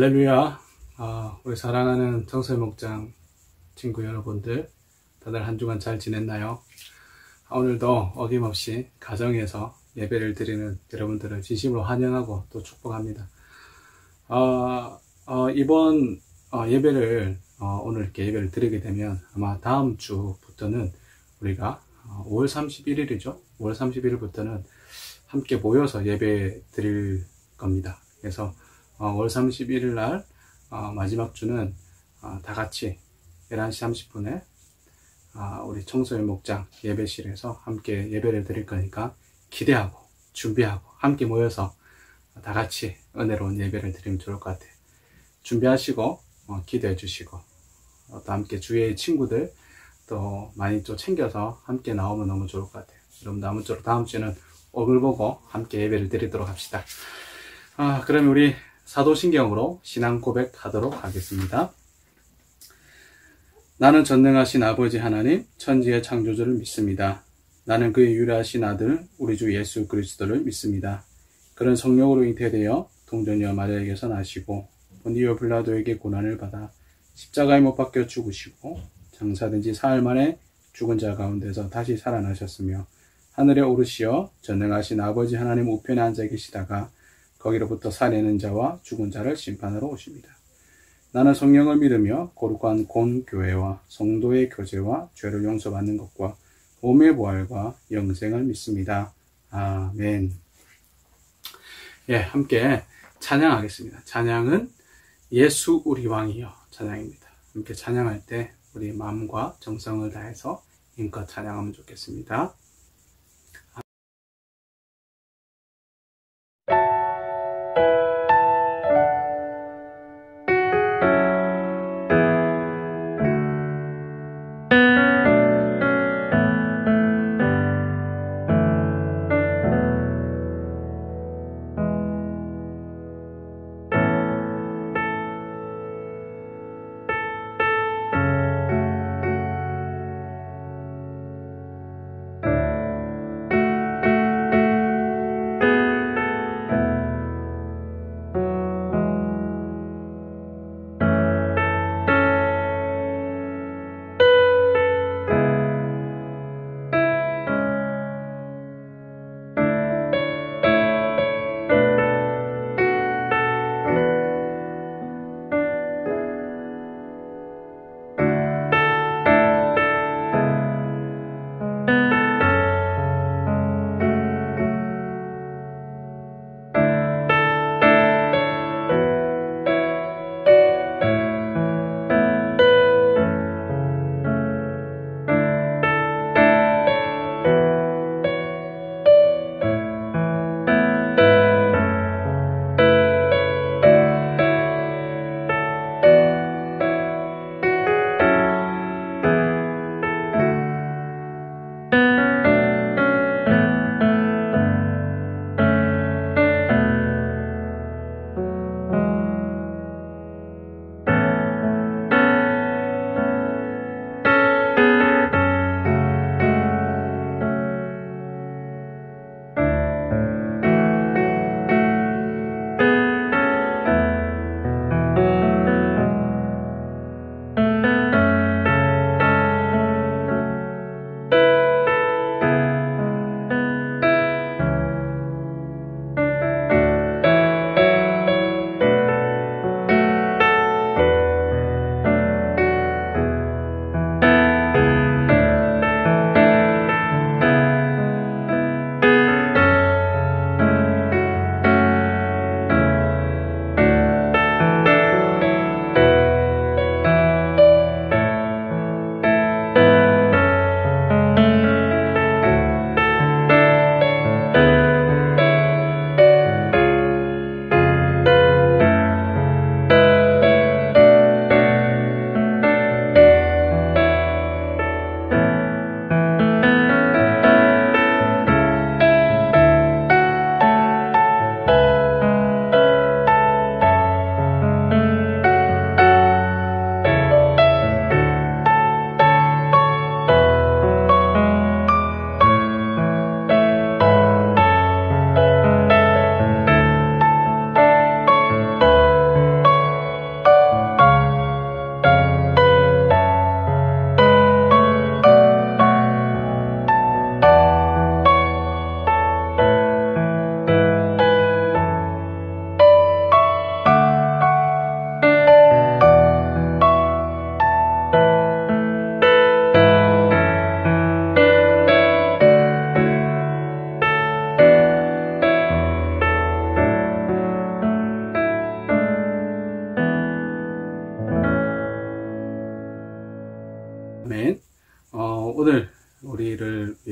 할렐루야. 우리 사랑하는 정서의 목장 친구 여러분들, 다들 한 주간 잘 지냈나요? 오늘도 어김없이 가정에서 예배를 드리는 여러분들을 진심으로 환영하고 또 축복합니다. 이번 예배를 오늘 이렇게 예배를 드리게 되면 아마 다음 주부터는 우리가 5월 31일이죠. 5월 31일부터는 함께 모여서 예배 드릴 겁니다. 그래서 5월 31일 날 마지막 주는 다 같이 11시 30분에 우리 청소년 목장 예배실에서 함께 예배를 드릴 거니까 기대하고 준비하고 함께 모여서 다 같이 은혜로운 예배를 드리면 좋을 것 같아요. 준비하시고 기대해 주시고 또 함께 주위의 친구들 또 많이 또 챙겨서 함께 나오면 너무 좋을 것 같아요. 여러분도 아무쪼록 다음 주에는 얼굴 보고 함께 예배를 드리도록 합시다. 그러면 우리 사도신경으로 신앙 고백하도록 하겠습니다. 나는 전능하신 아버지 하나님 천지의 창조주를 믿습니다. 나는 그의 유일하신 아들 우리 주 예수 그리스도를 믿습니다. 그는 성령으로 잉태되어 동정녀 마리아에게서 나시고 본디오 빌라도에게 고난을 받아 십자가에 못 박혀 죽으시고 장사된 지 사흘 만에 죽은 자 가운데서 다시 살아나셨으며 하늘에 오르시어 전능하신 아버지 하나님 우편에 앉아 계시다가 거기로부터 살아있는 자와 죽은 자를 심판하러 오십니다. 나는 성령을 믿으며 거룩한 공교회와 성도의 교제와 죄를 용서받는 것과 몸의 부활과 영생을 믿습니다. 아멘. 예, 함께 찬양하겠습니다. 찬양은 예수 우리 왕이여 찬양입니다. 함께 찬양할 때 우리 마음과 정성을 다해서 힘껏 찬양하면 좋겠습니다.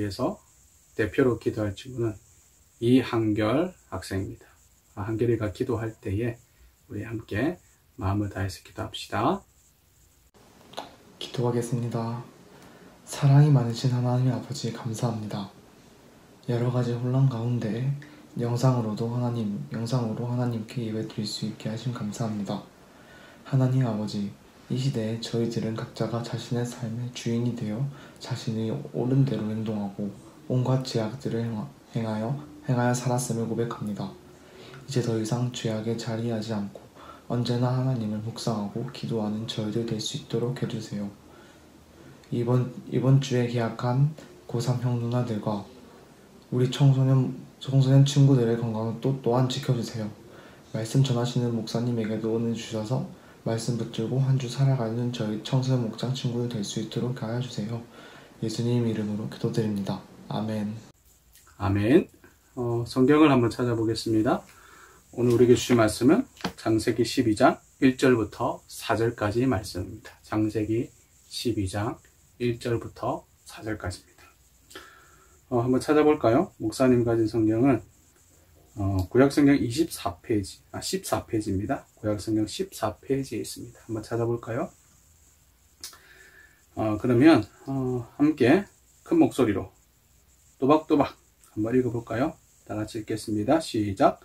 위해서 대표로 기도할 친구는 이한결 학생입니다. 한결이가 기도할 때에 우리 함께 마음을 다해서 기도합시다. 기도하겠습니다. 사랑이 많으신 하나님 아버지 감사합니다. 여러가지 혼란 가운데 영상으로 하나님께 예배드릴 수 있게 하심 감사합니다. 하나님 아버지, 이 시대에 저희들은 각자가 자신의 삶의 주인이 되어 자신이 옳은 대로 행동하고 온갖 죄악들을 행하여 살았음을 고백합니다. 이제 더 이상 죄악에 자리하지 않고 언제나 하나님을 묵상하고 기도하는 저희들 될 수 있도록 해주세요. 이번 주에 계약한 고3 형 누나들과 우리 청소년 친구들의 건강을 또한 지켜주세요. 말씀 전하시는 목사님에게도 은혜 주셔서 말씀 붙들고 한 주 살아가는 저희 청소년 목장 친구들 될 수 있도록 하여 주세요. 예수님 이름으로 기도드립니다. 아멘. 아멘. 성경을 한번 찾아보겠습니다. 오늘 우리에게 주신 말씀은 창세기 12장 1절부터 4절까지 말씀입니다. 창세기 12장 1절부터 4절까지입니다. 한번 찾아볼까요? 목사님 가진 성경은 구약성경 14페이지입니다. 구약성경 14페이지에 있습니다. 한번 찾아볼까요? 그러면 함께 큰 목소리로 또박또박 한번 읽어볼까요? 다 같이 읽겠습니다. 시작.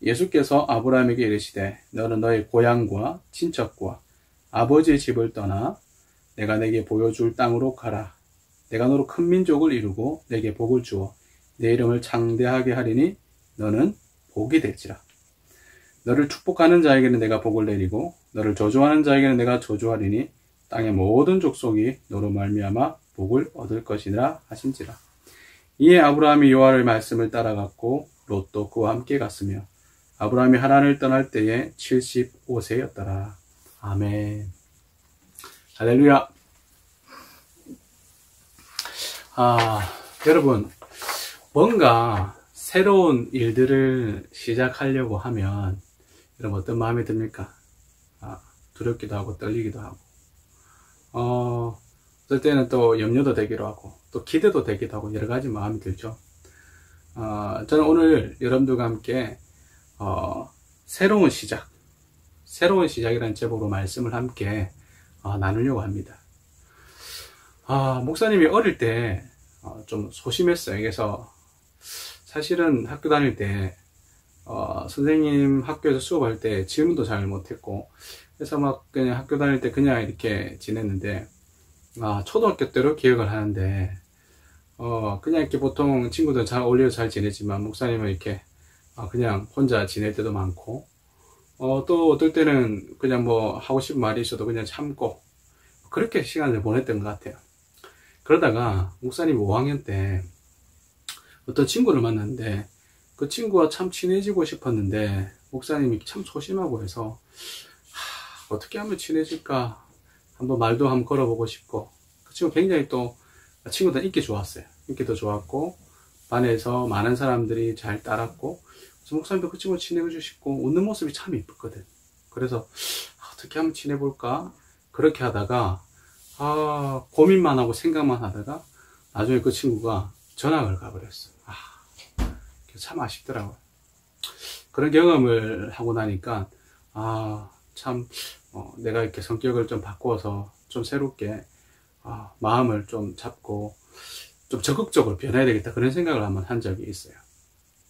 예수께서 아브라함에게 이르시되 너는 너의 고향과 친척과 아버지의 집을 떠나 내가 내게 보여줄 땅으로 가라. 내가 너로 큰 민족을 이루고 내게 복을 주어 내 이름을 창대하게 하리니 너는 복이 될지라. 너를 축복하는 자에게는 내가 복을 내리고 너를 저주하는 자에게는 내가 저주하리니 땅의 모든 족속이 너로 말미암아 복을 얻을 것이니라 하신지라. 이에 아브라함이 여호와의 말씀을 따라갔고 롯도 그와 함께 갔으며 아브라함이 하란을 떠날 때에 75세였더라. 아멘. 할렐루야. 여러분, 뭔가 새로운 일들을 시작하려고 하면 여러분 어떤 마음이 듭니까? 두렵기도 하고 떨리기도 하고 어떨 때는 또 염려도 되기도 하고 또 기대도 되기도 하고 여러 가지 마음이 들죠. 저는 오늘 여러분들과 함께 새로운 시작이라는 제목으로 말씀을 함께 나누려고 합니다. 목사님이 어릴 때 좀 소심했어요. 그래서 사실은 학교 다닐 때 선생님 학교에서 수업할 때 질문도 잘 못했고 그래서 막 그냥 학교 다닐 때 그냥 이렇게 지냈는데 초등학교 때로 기억을 하는데 그냥 이렇게 보통 친구들 잘 어울려서 잘 지내지만 목사님은 이렇게 그냥 혼자 지낼 때도 많고 또 어떨 때는 그냥 뭐 하고 싶은 말이 있어도 그냥 참고 그렇게 시간을 보냈던 것 같아요. 그러다가 목사님 5학년 때 어떤 친구를 만났는데 그 친구와 참 친해지고 싶었는데 목사님이 참 소심하고 해서 어떻게 하면 친해질까 한번 말도 한번 걸어보고 싶고 그 친구 굉장히 또 친구들 인기 좋았어요. 인기도 좋았고 반에서 많은 사람들이 잘 따랐고 그래서 목사님도 그 친구 친해지고 싶고 웃는 모습이 참 이뻤거든. 그래서 어떻게 하면 친해볼까 그렇게 하다가 고민만 하고 생각만 하다가 나중에 그 친구가 전학을 가버렸어. 참 아쉽더라고요. 그런 경험을 하고 나니까 참 내가 이렇게 성격을 좀 바꿔서 좀 새롭게 마음을 좀 잡고 좀 적극적으로 변해야 되겠다 그런 생각을 한번 한 적이 있어요.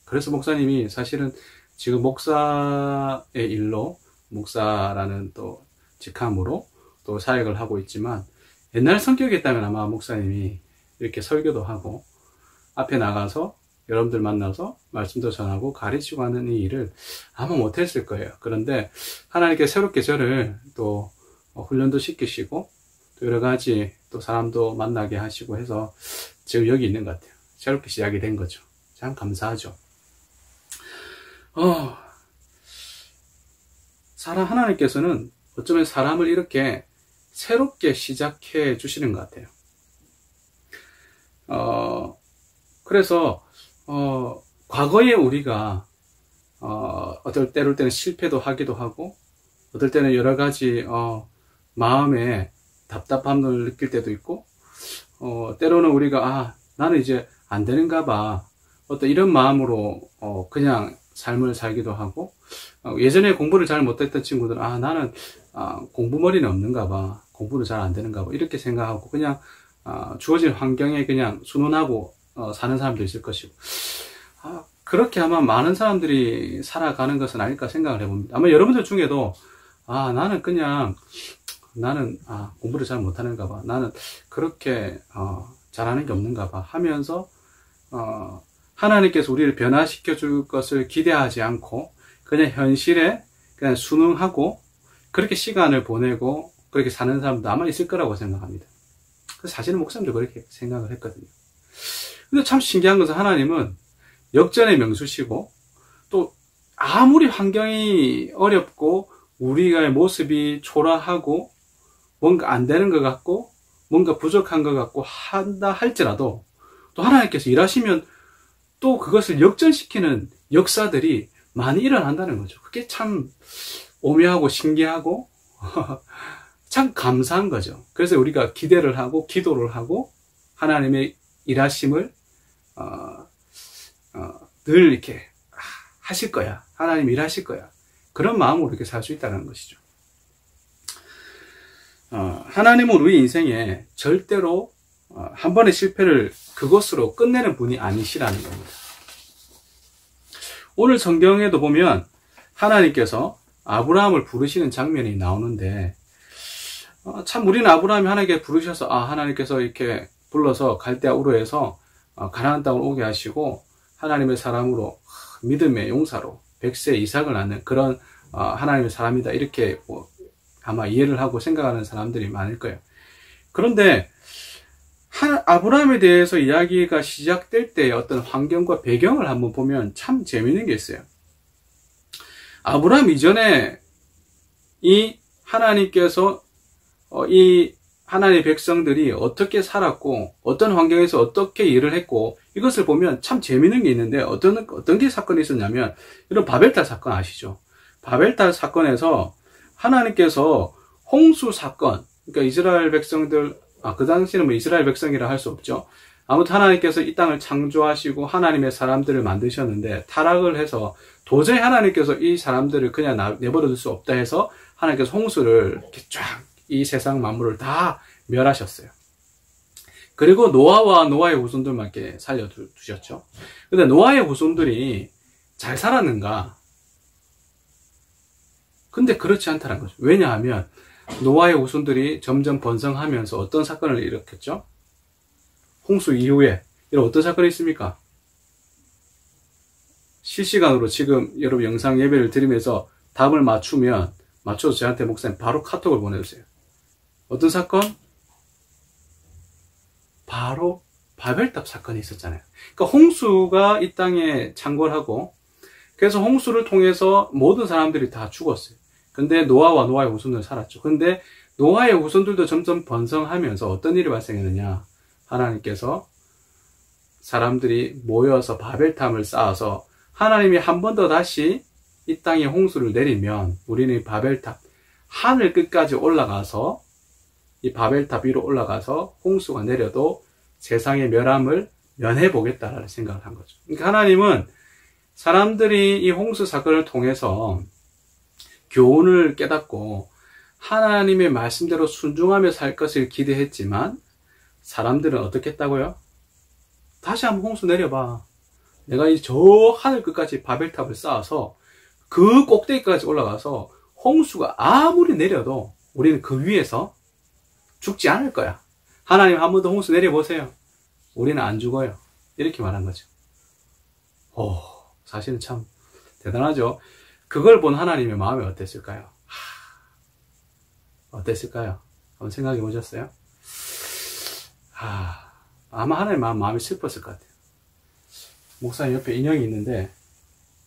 그래서 목사님이 사실은 지금 목사의 일로 목사라는 또 직함으로 또 사역을 하고 있지만 옛날 성격이었다면 아마 목사님이 이렇게 설교도 하고 앞에 나가서 여러분들 만나서 말씀도 전하고 가르치고 하는 이 일을 아마 못했을 거예요. 그런데 하나님께 새롭게 저를 또 훈련도 시키시고 또 여러 가지 또 사람도 만나게 하시고 해서 지금 여기 있는 것 같아요. 새롭게 시작이 된 거죠. 참 감사하죠. 하나님께서는 어쩌면 사람을 이렇게 새롭게 시작해 주시는 것 같아요. 그래서 과거에 우리가 어떨 때는 실패도 하기도 하고 어떨 때는 여러 가지 마음에 답답함을 느낄 때도 있고 때로는 우리가 나는 이제 안 되는가 봐. 어떤 이런 마음으로 그냥 삶을 살기도 하고, 예전에 공부를 잘 못했던 친구들은 나는 공부머리는 없는가 봐. 공부를 잘 안 되는가 봐. 이렇게 생각하고 그냥 주어진 환경에 그냥 순응하고 사는 사람도 있을 것이고, 그렇게 아마 많은 사람들이 살아가는 것은 아닐까 생각을 해봅니다. 아마 여러분들 중에도 나는 공부를 잘 못하는가 봐. 나는 그렇게 잘하는 게 없는가 봐 하면서 하나님께서 우리를 변화시켜 줄 것을 기대하지 않고 그냥 현실에 그냥 순응하고 그렇게 시간을 보내고 그렇게 사는 사람도 아마 있을 거라고 생각합니다. 사실은 목사님도 그렇게 생각을 했거든요. 근데 참 신기한 것은 하나님은 역전의 명수시고, 또 아무리 환경이 어렵고 우리의 모습이 초라하고 뭔가 안 되는 것 같고 뭔가 부족한 것 같고 한다 할지라도 또 하나님께서 일하시면 또 그것을 역전시키는 역사들이 많이 일어난다는 거죠. 그게 참 오묘하고 신기하고 참 감사한 거죠. 그래서 우리가 기대를 하고 기도를 하고 하나님의 일하심을 늘 이렇게 하실 거야. 하나님 일하실 거야. 그런 마음으로 이렇게 살 수 있다는 것이죠. 하나님은 우리 인생에 절대로 한 번의 실패를 그것으로 끝내는 분이 아니시라는 겁니다. 오늘 성경에도 보면 하나님께서 아브라함을 부르시는 장면이 나오는데, 참 우리는 아브라함이 하나님께 부르셔서 하나님께서 이렇게 불러서 갈대아 우르에서 가나안 땅을 오게 하시고 하나님의 사람으로 믿음의 용사로 백세 이삭을 낳는 그런 하나님의 사람이다, 이렇게 아마 이해를 하고 생각하는 사람들이 많을 거예요. 그런데 아브라함에 대해서 이야기가 시작될 때의 어떤 환경과 배경을 한번 보면 참 재미있는 게 있어요. 아브라함 이전에 이 하나님께서 이 하나님의 백성들이 어떻게 살았고 어떤 환경에서 어떻게 일을 했고, 이것을 보면 참 재미있는 게 있는데, 어떤 게 사건이 있었냐면, 이런 바벨탑 사건 아시죠? 바벨탑 사건에서 하나님께서 홍수 사건, 그러니까 이스라엘 백성들, 그 당시에는 뭐 이스라엘 백성이라 할 수 없죠. 아무튼 하나님께서 이 땅을 창조하시고 하나님의 사람들을 만드셨는데 타락을 해서 도저히 하나님께서 이 사람들을 그냥 내버려 둘 수 없다 해서 하나님께서 홍수를 이렇게 쫙 이 세상 만물을 다 멸하셨어요. 그리고 노아와 노아의 후손들만 이렇게 살려두셨죠. 근데 노아의 후손들이 잘 살았는가? 근데 그렇지 않다는 거죠. 왜냐하면 노아의 후손들이 점점 번성하면서 어떤 사건을 일으켰죠? 홍수 이후에 이런 어떤 사건이 있습니까? 실시간으로 지금 여러분 영상 예배를 드리면서 답을 맞춰서 저한테 목사님 바로 카톡을 보내주세요. 어떤 사건? 바로 바벨탑 사건이 있었잖아요. 그러니까 홍수가 이 땅에 창궐하고, 그래서 홍수를 통해서 모든 사람들이 다 죽었어요. 근데 노아와 노아의 후손들은 살았죠. 근데 노아의 후손들도 점점 번성하면서 어떤 일이 발생했느냐? 하나님께서 사람들이 모여서 바벨탑을 쌓아서 하나님이 한 번 더 다시 이 땅에 홍수를 내리면 우리는 바벨탑 하늘 끝까지 올라가서 이 바벨탑 위로 올라가서 홍수가 내려도 세상의 멸함을 면해보겠다라는 생각을 한 거죠. 그러니까 하나님은 사람들이 이 홍수 사건을 통해서 교훈을 깨닫고 하나님의 말씀대로 순종하며 살 것을 기대했지만, 사람들은 어떻게 했다고요? 다시 한번 홍수 내려봐. 내가 저 하늘 끝까지 바벨탑을 쌓아서 그 꼭대기까지 올라가서 홍수가 아무리 내려도 우리는 그 위에서 죽지 않을 거야. 하나님 한 번 더 홍수 내려보세요. 우리는 안 죽어요. 이렇게 말한 거죠. 사실은 참 대단하죠. 그걸 본 하나님의 마음이 어땠을까요? 어땠을까요? 한번 생각해 보셨어요? 아마 하나님의 마음이 슬펐을 것 같아요. 목사님 옆에 인형이 있는데,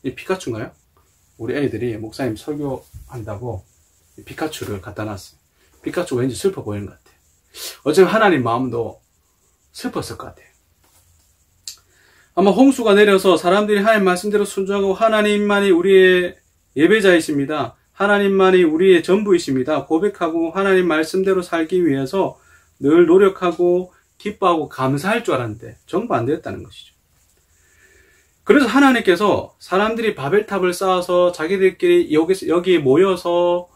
이 피카츄인가요? 우리 애들이 목사님 설교한다고 피카츄를 갖다 놨어요. 피카츄가 왠지 슬퍼 보이는 것 같아요. 어차피 하나님 마음도 슬펐을 것 같아요. 아마 홍수가 내려서 사람들이 하나님 말씀대로 순종하고 하나님만이 우리의 예배자이십니다. 하나님만이 우리의 전부이십니다. 고백하고 하나님 말씀대로 살기 위해서 늘 노력하고 기뻐하고 감사할 줄 알았는데 전부 안 되었다는 것이죠. 그래서 하나님께서 사람들이 바벨탑을 쌓아서 자기들끼리 여기에 모여서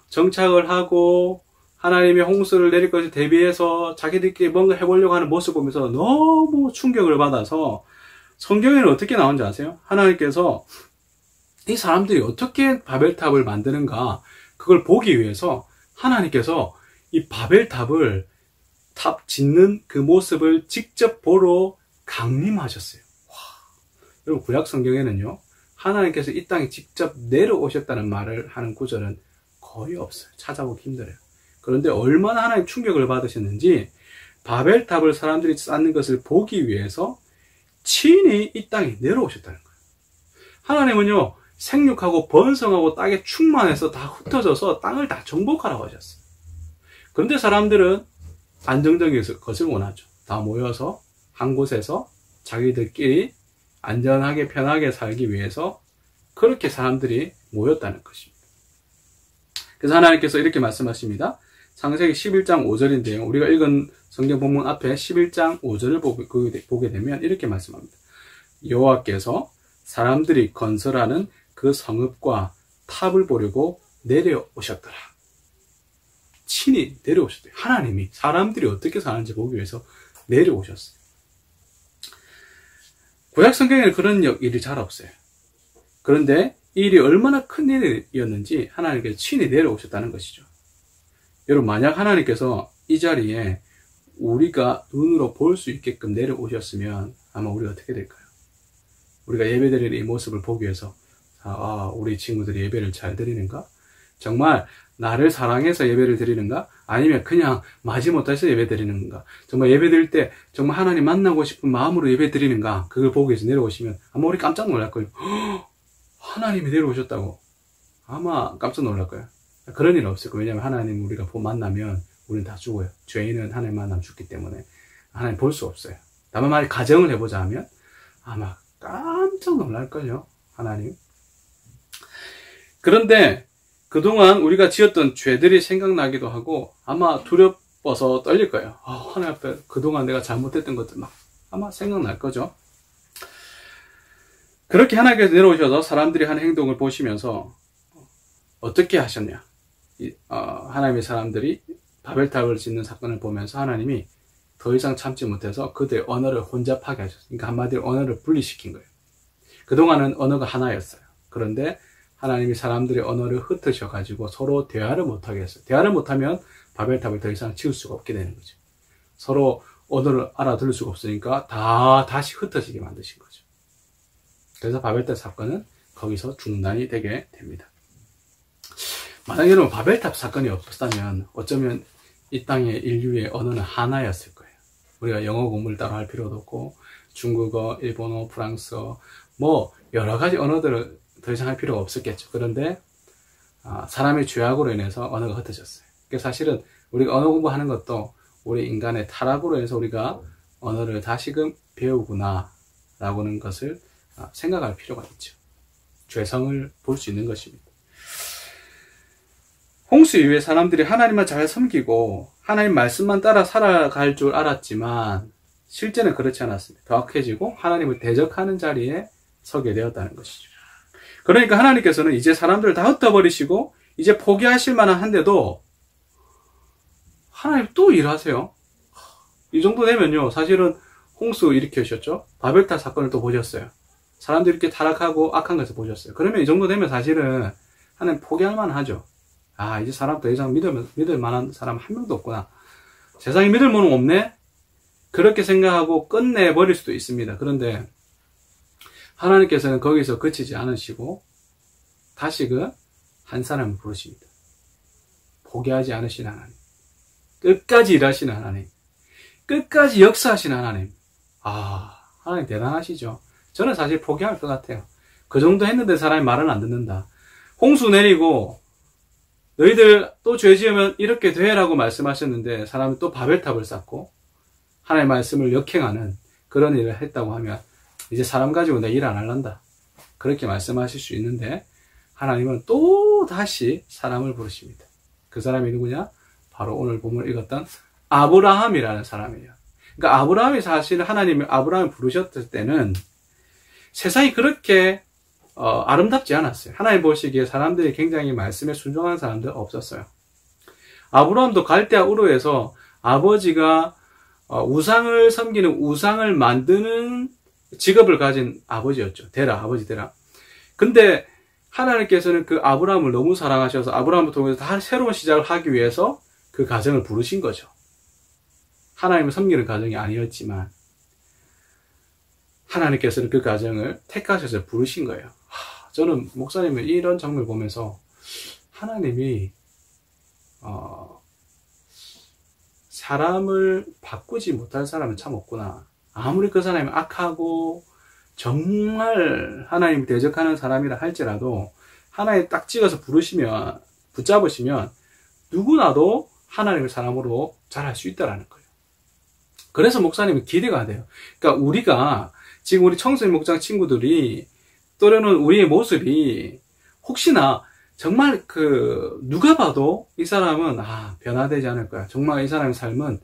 정착을 하고 하나님의 홍수를 내릴 것을 대비해서 자기들끼리 뭔가 해보려고 하는 모습을 보면서 너무 충격을 받아서 성경에는 어떻게 나오는지 아세요? 하나님께서 이 사람들이 어떻게 바벨탑을 만드는가 그걸 보기 위해서 하나님께서 이 바벨탑을 탑 짓는 그 모습을 직접 보러 강림하셨어요. 와, 여러분 구약 성경에는요 하나님께서 이 땅에 직접 내려오셨다는 말을 하는 구절은 거의 없어요. 찾아보기 힘들어요. 그런데 얼마나 하나님 충격을 받으셨는지 바벨탑을 사람들이 쌓는 것을 보기 위해서 친히 이 땅에 내려오셨다는 거예요. 하나님은요 생육하고 번성하고 땅에 충만해서 다 흩어져서 땅을 다 정복하라고 하셨어요. 그런데 사람들은 안정적인 것을 원하죠. 다 모여서 한 곳에서 자기들끼리 안전하게 편하게 살기 위해서 그렇게 사람들이 모였다는 것입니다. 그래서 하나님께서 이렇게 말씀하십니다. 창세기 11장 5절인데요. 우리가 읽은 성경 본문 앞에 11장 5절을 보게 되면 이렇게 말씀합니다. 여호와께서 사람들이 건설하는 그 성읍과 탑을 보려고 내려오셨더라. 친히 내려오셨대요. 하나님이 사람들이 어떻게 사는지 보기 위해서 내려오셨어요. 구약 성경에는 그런 일이 잘 없어요. 그런데 이 일이 얼마나 큰 일이었는지 하나님께서 친히 내려오셨다는 것이죠. 여러분 만약 하나님께서 이 자리에 우리가 눈으로 볼 수 있게끔 내려오셨으면 아마 우리가 어떻게 될까요? 우리가 예배드리는 이 모습을 보기 위해서 우리 친구들이 예배를 잘 드리는가? 정말 나를 사랑해서 예배를 드리는가? 아니면 그냥 마지못해서 예배 드리는가? 정말 예배 드릴 때 정말 하나님 만나고 싶은 마음으로 예배 드리는가? 그걸 보기 위해서 내려오시면 아마 우리 깜짝 놀랄 거예요. 하나님이 내려오셨다고. 아마 깜짝 놀랄 거예요. 그런 일은 없을 거예요. 왜냐하면 하나님 우리가 만나면 우리는 다 죽어요. 죄인은 하나님 만나면 죽기 때문에 하나님 볼 수 없어요. 다만 만약 가정을 해보자 하면 아마 깜짝 놀랄걸요. 하나님. 그런데 그동안 우리가 지었던 죄들이 생각나기도 하고 아마 두렵어서 떨릴 거예요. 하나님 앞에 그동안 내가 잘못했던 것들 막 아마 생각날 거죠. 그렇게 하나님께서 내려오셔서 사람들이 하는 행동을 보시면서 어떻게 하셨냐. 하나님의 사람들이 바벨탑을 짓는 사건을 보면서 하나님이 더 이상 참지 못해서 그들의 언어를 혼잡하게 하셨어요. 그러니까 한마디로 언어를 분리시킨 거예요. 그동안은 언어가 하나였어요. 그런데 하나님이 사람들의 언어를 흩으셔가지고 서로 대화를 못하게 했어요. 대화를 못하면 바벨탑을 더 이상 지을 수가 없게 되는 거죠. 서로 언어를 알아들을 수가 없으니까 다시 흩어지게 만드신 거죠. 그래서 바벨탑 사건은 거기서 중단이 되게 됩니다. 만약에 여러분 바벨탑 사건이 없었다면 어쩌면 이 땅의 인류의 언어는 하나였을 거예요. 우리가 영어 공부를 따로 할 필요도 없고 중국어, 일본어, 프랑스어 뭐 여러 가지 언어들을 더 이상 할 필요가 없었겠죠. 그런데 사람의 죄악으로 인해서 언어가 흩어졌어요. 그래서 사실은 우리가 언어 공부하는 것도 우리 인간의 타락으로 인해서 우리가 언어를 다시금 배우구나 라고는 것을 생각할 필요가 있죠. 죄성을 볼 수 있는 것입니다. 홍수 이후에 사람들이 하나님만 잘 섬기고 하나님 말씀만 따라 살아갈 줄 알았지만 실제는 그렇지 않았습니다. 더 악해지고 하나님을 대적하는 자리에 서게 되었다는 것이죠. 그러니까 하나님께서는 이제 사람들을 다 흩어버리시고 이제 포기하실 만한 한데도 하나님 또 일하세요. 이 정도 되면요 사실은 홍수 일으키셨죠. 바벨탑 사건을 또 보셨어요. 사람들이 이렇게 타락하고 악한 것을 보셨어요. 그러면 이 정도 되면 사실은 하나님 포기할 만하죠. 이제 사람 더 이상 믿을 만한 사람 한 명도 없구나. 세상에 믿을 만은 없네? 그렇게 생각하고 끝내버릴 수도 있습니다. 그런데 하나님께서는 거기서 그치지 않으시고 다시금 한 사람을 부르십니다. 포기하지 않으시는 하나님. 끝까지 일하시는 하나님. 끝까지 역사하시는 하나님. 하나님 대단하시죠. 저는 사실 포기할 것 같아요. 그 정도 했는데 사람이 말은 안 듣는다. 홍수 내리고 너희들 또 죄 지으면 이렇게 되라고 말씀하셨는데 사람은 또 바벨탑을 쌓고 하나님의 말씀을 역행하는 그런 일을 했다고 하면 이제 사람 가지고 내 일 안 할란다. 그렇게 말씀하실 수 있는데 하나님은 또 다시 사람을 부르십니다. 그 사람이 누구냐? 바로 오늘 본문을 읽었던 아브라함이라는 사람이에요. 그러니까 아브라함이 사실 하나님이 아브라함을 부르셨을 때는 세상이 그렇게 아름답지 않았어요. 하나님 보시기에 사람들이 굉장히 말씀에 순종하는 사람들 없었어요. 아브라함도 갈대아 우르에서 아버지가 우상을 섬기는 우상을 만드는 직업을 가진 아버지였죠. 데라, 아버지 데라. 근데 하나님께서는 그 아브라함을 너무 사랑하셔서 아브라함을 통해서 다 새로운 시작을 하기 위해서 그 가정을 부르신 거죠. 하나님을 섬기는 가정이 아니었지만 하나님께서는 그 가정을 택하셔서 부르신 거예요. 저는 목사님의 이런 장면을 보면서 하나님이 사람을 바꾸지 못할 사람은 참 없구나. 아무리 그 사람이 악하고 정말 하나님을 대적하는 사람이라 할지라도 하나님 딱 찍어서 부르시면 붙잡으시면 누구나도 하나님의 사람으로 잘할 수 있다라는 거예요. 그래서 목사님은 기대가 돼요. 그러니까 우리가 지금 우리 청소년 목장 친구들이 또래는 우리의 모습이 혹시나 정말 누가 봐도 이 사람은 변화되지 않을 거야. 정말 이 사람의 삶은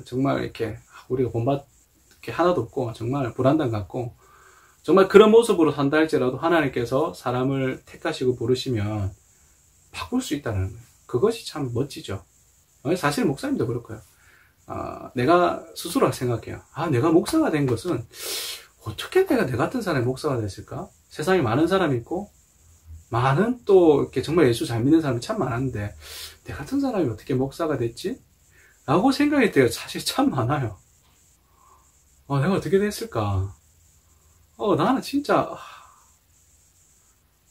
정말 이렇게 우리가 본받을 게 하나도 없고 정말 불안당 같고 정말 그런 모습으로 산다 할지라도 하나님께서 사람을 택하시고 부르시면 바꿀 수 있다는 거예요. 그것이 참 멋지죠. 사실 목사님도 그렇고요. 내가 스스로 생각해요. 내가 목사가 된 것은 어떻게 내가 내 같은 사람이 목사가 됐을까? 세상에 많은 사람이 있고 많은 또 이렇게 정말 예수 잘 믿는 사람이 참 많았는데 내 같은 사람이 어떻게 목사가 됐지? 라고 생각이 돼요. 사실 참 많아요. 내가 어떻게 됐을까? 나는 진짜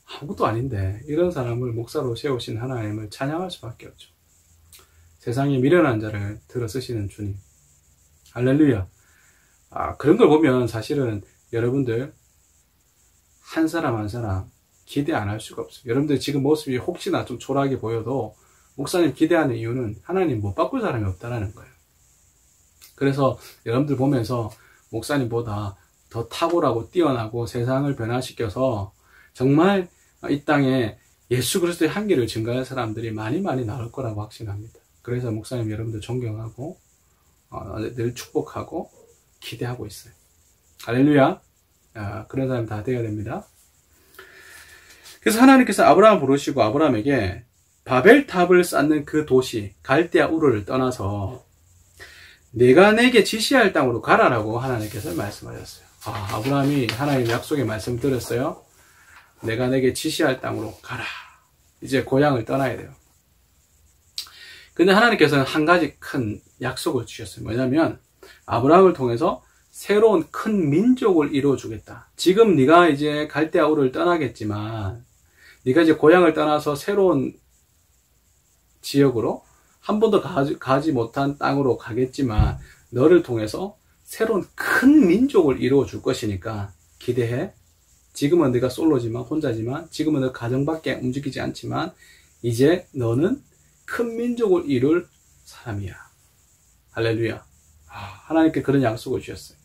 아무것도 아닌데 이런 사람을 목사로 세우신 하나님을 찬양할 수밖에 없죠. 세상에 미련한 자를 들어 쓰시는 주님. 할렐루야. 그런 걸 보면 사실은 여러분들 한 사람 한 사람 기대 안 할 수가 없어요. 여러분들 지금 모습이 혹시나 좀 초라하게 보여도 목사님 기대하는 이유는 하나님 못 바꿀 사람이 없다는 거예요. 그래서 여러분들 보면서 목사님보다 더 탁월하고 뛰어나고 세상을 변화시켜서 정말 이 땅에 예수 그리스도의 향기를 증가할 사람들이 많이 나올 거라고 확신합니다. 그래서 목사님 여러분들 존경하고 늘 축복하고 기대하고 있어요. 할렐루야. 그런 사람 다 되어야 됩니다. 그래서 하나님께서 아브라함을 부르시고 아브라함에게 바벨탑을 쌓는 그 도시 갈대아 우르를 떠나서 내가 내게 지시할 땅으로 가라라고 하나님께서 말씀하셨어요. 아브라함이 하나님의 약속의 말씀을 들었어요. 내가 내게 지시할 땅으로 가라. 이제 고향을 떠나야 돼요. 근데 하나님께서는 한 가지 큰 약속을 주셨어요. 뭐냐면 아브라함을 통해서 새로운 큰 민족을 이루어주겠다. 지금 네가 이제 갈대아 우르를 떠나겠지만 네가 이제 고향을 떠나서 새로운 지역으로 한 번도 가지 못한 땅으로 가겠지만 너를 통해서 새로운 큰 민족을 이루어 줄 것이니까 기대해. 지금은 네가 솔로지만 혼자지만 지금은 너 가정밖에 움직이지 않지만 이제 너는 큰 민족을 이룰 사람이야. 할렐루야. 하나님께 그런 약속을 주셨어요.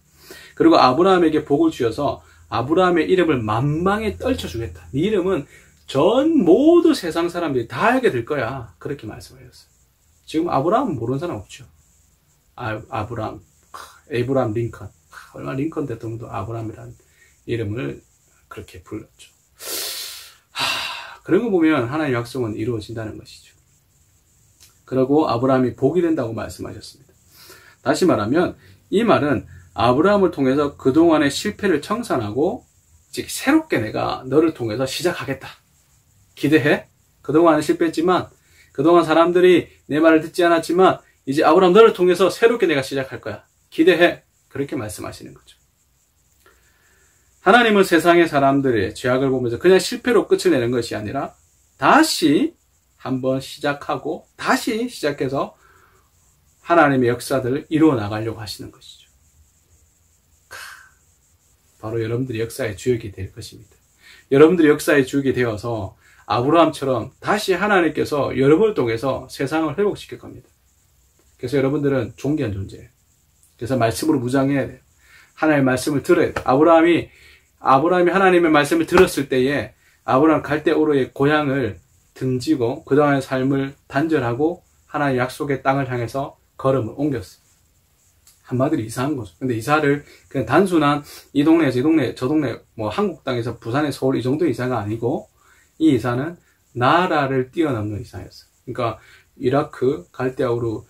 그리고 아브라함에게 복을 주셔서 아브라함의 이름을 만방에 떨쳐주겠다. 네 이름은 전 모든 세상 사람들이 다 알게 될 거야. 그렇게 말씀하셨어요. 지금 아브라함은 모르는 사람 없죠. 아브라함, 에이브라함 링컨. 얼마나 링컨 대통령도 아브라함이라는 이름을 그렇게 불렀죠. 그런 거 보면 하나님의 약속은 이루어진다는 것이죠. 그리고 아브라함이 복이 된다고 말씀하셨습니다. 다시 말하면 이 말은 아브라함을 통해서 그동안의 실패를 청산하고 즉 새롭게 내가 너를 통해서 시작하겠다. 기대해. 그동안은 실패했지만 그동안 사람들이 내 말을 듣지 않았지만 이제 아브라함 너를 통해서 새롭게 내가 시작할 거야. 기대해. 그렇게 말씀하시는 거죠. 하나님은 세상의 사람들의 죄악을 보면서 그냥 실패로 끝을 내는 것이 아니라 다시 한번 시작하고 다시 시작해서 하나님의 역사들을 이루어 나가려고 하시는 것이죠. 바로 여러분들이 역사의 주역이 될 것입니다. 여러분들이 역사의 주역이 되어서 아브라함처럼 다시 하나님께서 여러분을 통해서 세상을 회복시킬 겁니다. 그래서 여러분들은 존귀한 존재예요. 그래서 말씀으로 무장해야 돼요. 하나님의 말씀을 들어야 돼요. 아브라함이 하나님의 말씀을 들었을 때에 아브라함 갈대아 우르의 고향을 등지고 그동안의 삶을 단절하고 하나님의 약속의 땅을 향해서 걸음을 옮겼어요. 한마디로 이사한 거죠. 근데 이사를 그냥 단순한 이 동네에서 이 동네, 저 동네, 뭐 한국 땅에서 부산에 서울 이 정도 이사가 아니고, 이 이사는 나라를 뛰어넘는 이사였어요. 그러니까 이라크, 갈대아우르,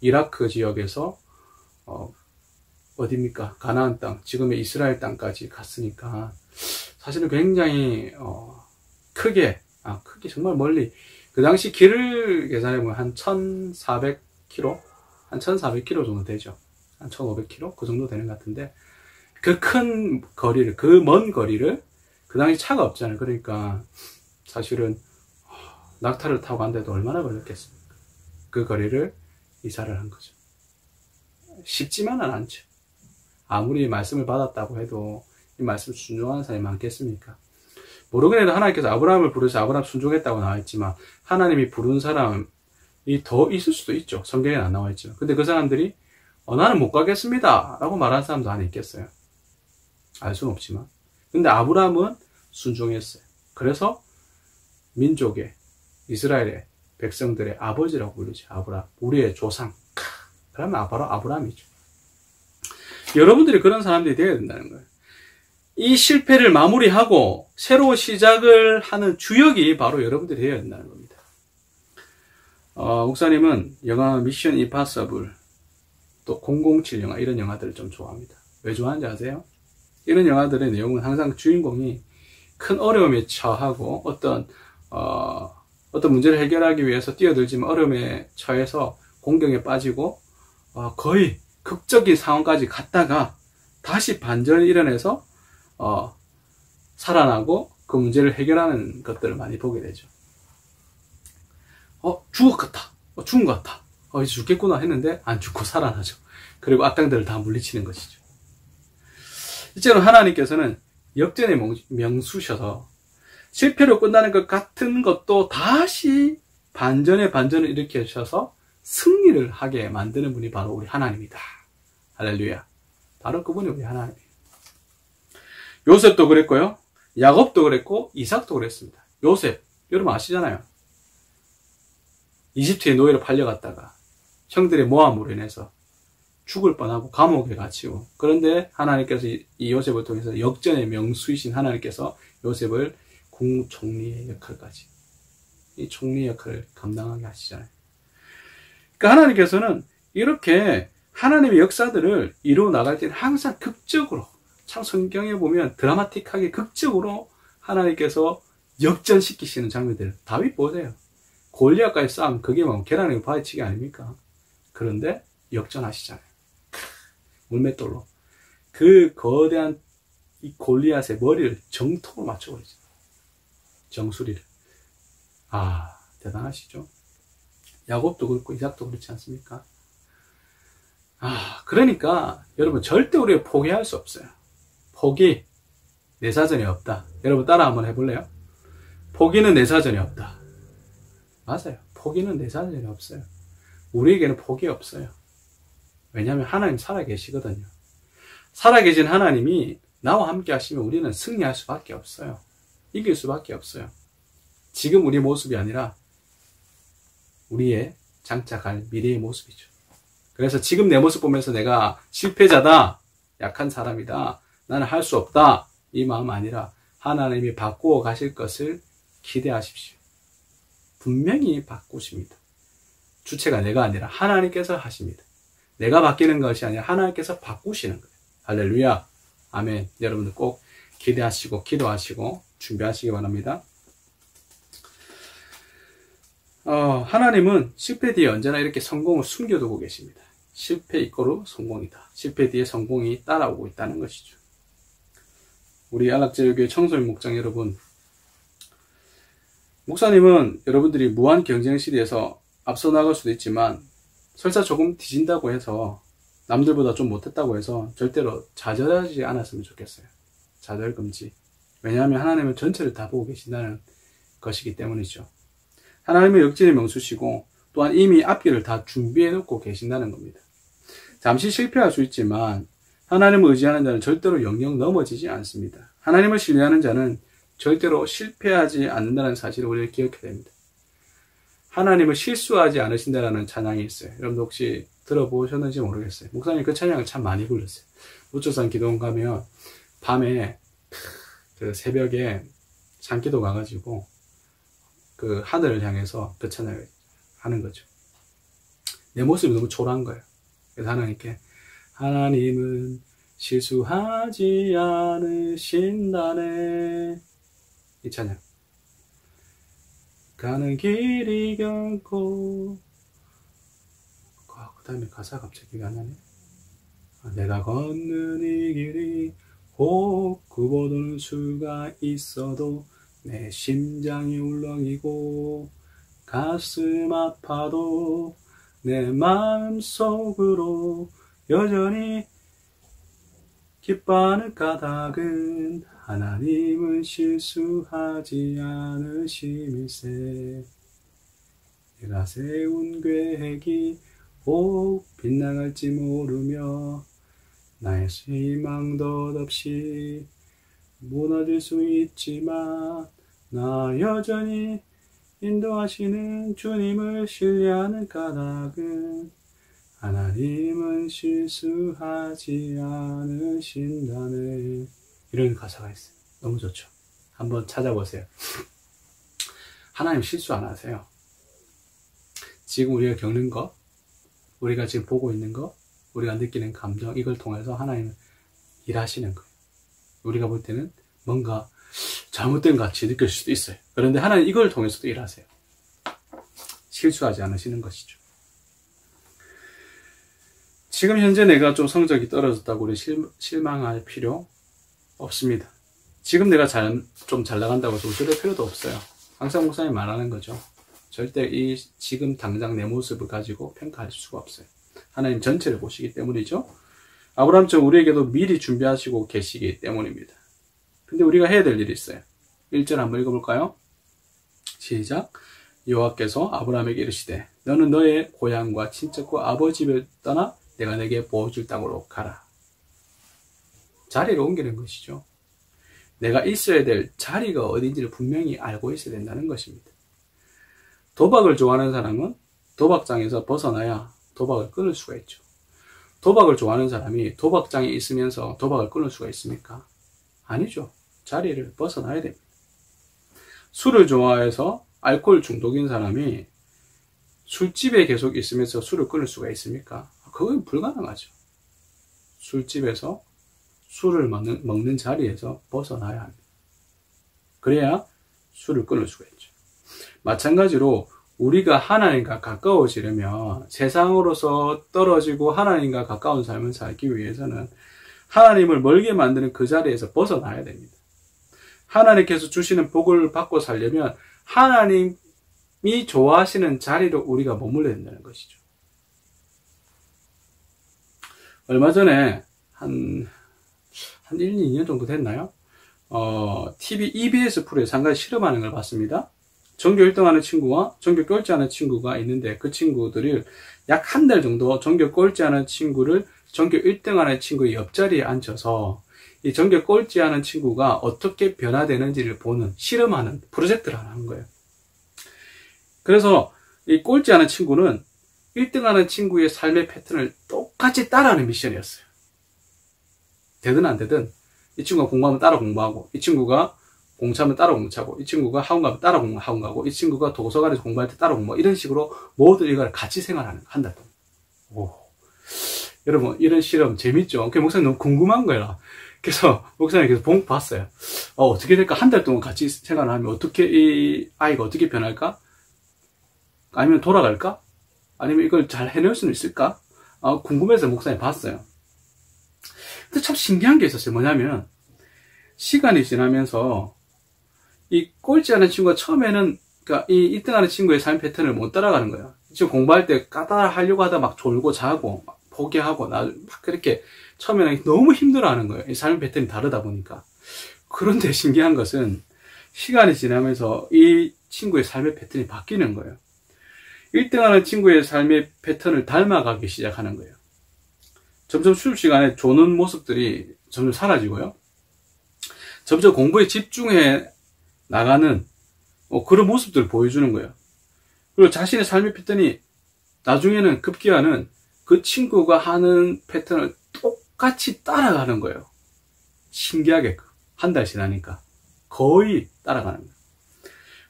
이라크 지역에서, 어딥니까? 가나안 땅, 지금의 이스라엘 땅까지 갔으니까, 사실은 굉장히, 크게 정말 멀리, 그 당시 길을 계산해보면 한 1,400km? 한 1,400km 정도 되죠. 한 1,500km? 그 정도 되는 것 같은데, 그 큰 거리를, 그 먼 거리를, 그 당시 차가 없잖아요. 그러니까, 사실은, 낙타를 타고 간데도 얼마나 걸렸겠습니까? 그 거리를 이사를 한 거죠. 쉽지만은 않죠. 아무리 말씀을 받았다고 해도 이 말씀 순종하는 사람이 많겠습니까? 모르긴 해도 하나님께서 아브라함을 부르셔서 아브라함 순종했다고 나와있지만 하나님이 부른 사람이 더 있을 수도 있죠. 성경에는 안 나와있지만. 근데 그 사람들이 나는 못 가겠습니다 라고 말하는 사람도 안에 있겠어요. 알 수는 없지만. 근데 아브라함은 순종했어요. 그래서 민족의 이스라엘의 백성들의 아버지라고 부르죠. 아브라함. 우리의 조상. 그러면 바로 아브라함이죠. 여러분들이 그런 사람들이 되어야 된다는 거예요. 이 실패를 마무리하고 새로운 시작을 하는 주역이 바로 여러분들이 되어야 된다는 겁니다. 목사님은 영화 미션 임파서블, 또 007 영화, 이런 영화들을 좀 좋아합니다. 왜 좋아하는지 아세요? 이런 영화들의 내용은 항상 주인공이 큰 어려움에 처하고 어떤 문제를 해결하기 위해서 뛰어들지만 어려움에 처해서 공경에 빠지고 거의 극적인 상황까지 갔다가 다시 반전을 이뤄내서 살아나고 그 문제를 해결하는 것들을 많이 보게 되죠. 죽은 것 같아. 이제 죽겠구나 했는데 안 죽고 살아나죠. 그리고 악당들을 다 물리치는 것이죠. 실제로 하나님께서는 역전의 명수셔서 실패로 끝나는 것 같은 것도 다시 반전을 일으키셔서 승리를 하게 만드는 분이 바로 우리 하나님이다. 할렐루야. 바로 그분이 우리 하나님이에요. 요셉도 그랬고요. 야곱도 그랬고 이삭도 그랬습니다. 요셉, 여러분 아시잖아요. 이집트의 노예로 팔려갔다가 형들의 모함으로 인해서 죽을 뻔하고 감옥에 갇히고, 그런데 하나님께서 이 요셉을 통해서 역전의 명수이신 하나님께서 요셉을 국무총리의 역할까지, 이 총리 역할을 감당하게 하시잖아요. 그러니까 하나님께서는 이렇게 하나님의 역사들을 이루어 나갈 때는 항상 극적으로, 참 성경에 보면 드라마틱하게 극적으로 하나님께서 역전시키시는 장면들. 다윗 보세요. 골리앗과의 싸움, 그게 뭐 계란에 바위치기 아닙니까? 그런데 역전하시잖아요. 물맷돌로 그 거대한 이 골리앗의 머리를 정통으로 맞춰버리죠. 정수리를. 대단하시죠? 야곱도 그렇고 이삭도 그렇지 않습니까? 그러니까 여러분 절대 우리가 포기할 수 없어요. 포기 내 사전에 없다. 여러분 따라 한번 해볼래요? 포기는 내 사전에 없다. 맞아요. 포기는 내 사전에 없어요. 우리에게는 포기 없어요. 왜냐하면 하나님 살아계시거든요. 살아계신 하나님이 나와 함께 하시면 우리는 승리할 수밖에 없어요. 이길 수밖에 없어요. 지금 우리 모습이 아니라 우리의 장착할 미래의 모습이죠. 그래서 지금 내 모습 보면서 내가 실패자다, 약한 사람이다, 나는 할 수 없다, 이 마음 아니라 하나님이 바꾸어 가실 것을 기대하십시오. 분명히 바꾸십니다. 주체가 내가 아니라 하나님께서 하십니다. 내가 바뀌는 것이 아니라 하나님께서 바꾸시는 거예요. 할렐루야. 아멘. 여러분들 꼭 기대하시고 기도하시고 준비하시기 바랍니다. 하나님은 실패 뒤에 언제나 이렇게 성공을 숨겨두고 계십니다. 실패 이꼬르 성공이다. 실패 뒤에 성공이 따라오고 있다는 것이죠. 우리 안락제일교회 청소년 목장 여러분, 목사님은 여러분들이 무한 경쟁시대에서 앞서 나갈 수도 있지만 설사 조금 뒤진다고 해서 남들보다 좀 못했다고 해서 절대로 좌절하지 않았으면 좋겠어요. 좌절 금지. 왜냐하면 하나님은 전체를 다 보고 계신다는 것이기 때문이죠. 하나님은 역진의 명수시고 또한 이미 앞길을 다 준비해 놓고 계신다는 겁니다. 잠시 실패할 수 있지만 하나님을 의지하는 자는 절대로 영영 넘어지지 않습니다. 하나님을 신뢰하는 자는 절대로 실패하지 않는다는 사실을 우리가 기억해야 됩니다. 하나님을 실수하지 않으신다라는 찬양이 있어요. 여러분도 혹시 들어보셨는지 모르겠어요. 목사님 그 찬양을 참 많이 불렀어요. 우초산 기도원 가면 밤에 그 새벽에 산기도 가가지고 그 하늘을 향해서 그 찬양을 하는 거죠. 내 모습이 너무 초라한 거예요. 그래서 하나님께 하나님은 실수하지 않으신다네, 이 찬양. 가는 길이 결코, 그 다음에 가사 갑자기 안 나네. 내가 걷는 이 길이 혹 굽어도는 수가 있어도 내 심장이 울렁이고 가슴 아파도 내 마음속으로 여전히 기뻐하는 까닭은 하나님은 실수하지 않으심일세. 내가 세운 계획이 혹 빗나갈지 모르며 나의 희망 덧없이 무너질 수 있지만 나 여전히 인도하시는 주님을 신뢰하는 까닭은 하나님은 실수하지 않으신다네. 이런 가사가 있어요. 너무 좋죠. 한번 찾아보세요. 하나님 실수 안 하세요. 지금 우리가 겪는 것, 우리가 지금 보고 있는 것, 우리가 느끼는 감정, 이걸 통해서 하나님은 일하시는 거예요. 우리가 볼 때는 뭔가 잘못된 것 같이 느낄 수도 있어요. 그런데 하나님 이걸 통해서도 일하세요. 실수하지 않으시는 것이죠. 지금 현재 내가 좀 성적이 떨어졌다고 우리 실망할 필요 없습니다. 지금 내가 좀 잘 나간다고 우쭐할 필요도 없어요. 항상 목사님 말하는 거죠. 절대 이 지금 당장 내 모습을 가지고 평가할 수가 없어요. 하나님 전체를 보시기 때문이죠. 아브라함처럼 우리에게도 미리 준비하시고 계시기 때문입니다. 근데 우리가 해야 될 일이 있어요. 1절 한번 읽어볼까요? 시작. 여호와께서 아브라함에게 이르시되 너는 너의 고향과 친척과 아버지 집을 떠나 내가 내게 보여줄 땅으로 가라. 자리를 옮기는 것이죠. 내가 있어야 될 자리가 어딘지를 분명히 알고 있어야 된다는 것입니다. 도박을 좋아하는 사람은 도박장에서 벗어나야 도박을 끊을 수가 있죠. 도박을 좋아하는 사람이 도박장에 있으면서 도박을 끊을 수가 있습니까? 아니죠. 자리를 벗어나야 됩니다. 술을 좋아해서 알코올 중독인 사람이 술집에 계속 있으면서 술을 끊을 수가 있습니까? 그건 불가능하죠. 술집에서 술을 먹는 자리에서 벗어나야 합니다. 그래야 술을 끊을 수가 있죠. 마찬가지로 우리가 하나님과 가까워지려면 세상으로서 떨어지고 하나님과 가까운 삶을 살기 위해서는 하나님을 멀게 만드는 그 자리에서 벗어나야 됩니다. 하나님께서 주시는 복을 받고 살려면 하나님이 좋아하시는 자리로 우리가 머물러야 된다는 것이죠. 얼마 전에 한 1, 2년 정도 됐나요? TV EBS 프로에서 한 가지 실험하는 걸 봤습니다. 전교 1등하는 친구와 전교 꼴찌하는 친구가 있는데 그 친구들을 약 한 달 정도 전교 꼴찌하는 친구를 전교 1등하는 친구의 옆자리에 앉혀서 이 전교 꼴찌하는 친구가 어떻게 변화되는지를 보는 실험하는 프로젝트를 하나 한 거예요. 그래서 이 꼴찌하는 친구는 1등하는 친구의 삶의 패턴을 똑같이 따라하는 미션이었어요. 되든 안 되든 이 친구가 공부하면 따라 공부하고, 이 친구가 공차하면 따라 공차고, 이 친구가 학원 가면 따라 학원 가고, 이 친구가 도서관에서 공부할 때 따라 공부하고, 이런 식으로 모두 이걸 같이 생활하는 한 달 동안. 오. 여러분 이런 실험 재밌죠? 그 목사님 너무 궁금한 거야. 그래서 목사님께서 봤어요. 어떻게 될까? 한 달 동안 같이 생활을 하면 어떻게 이 아이가 어떻게 변할까? 아니면 돌아갈까? 아니면 이걸 잘 해낼 수는 있을까? 궁금해서 목사님 봤어요. 근데 참 신기한 게 있었어요. 뭐냐면 시간이 지나면서 이 꼴찌하는 친구가 처음에는 그러니까 이 1등하는 친구의 삶 패턴을 못 따라가는 거예요. 지금 공부할 때 까따라 하려고 하다 막 졸고 자고 막 포기하고 막 그렇게 처음에는 너무 힘들어하는 거예요. 이 삶 패턴이 다르다 보니까. 그런데 신기한 것은 시간이 지나면서 이 친구의 삶의 패턴이 바뀌는 거예요. 1등하는 친구의 삶의 패턴을 닮아가기 시작하는 거예요. 점점 수업 시간에 조는 모습들이 점점 사라지고요. 점점 공부에 집중해 나가는 그런 모습들을 보여주는 거예요. 그리고 자신의 삶의 패턴이 나중에는 급기야는 그 친구가 하는 패턴을 똑같이 따라가는 거예요. 신기하게 한 달 지나니까 거의 따라가는 거예요.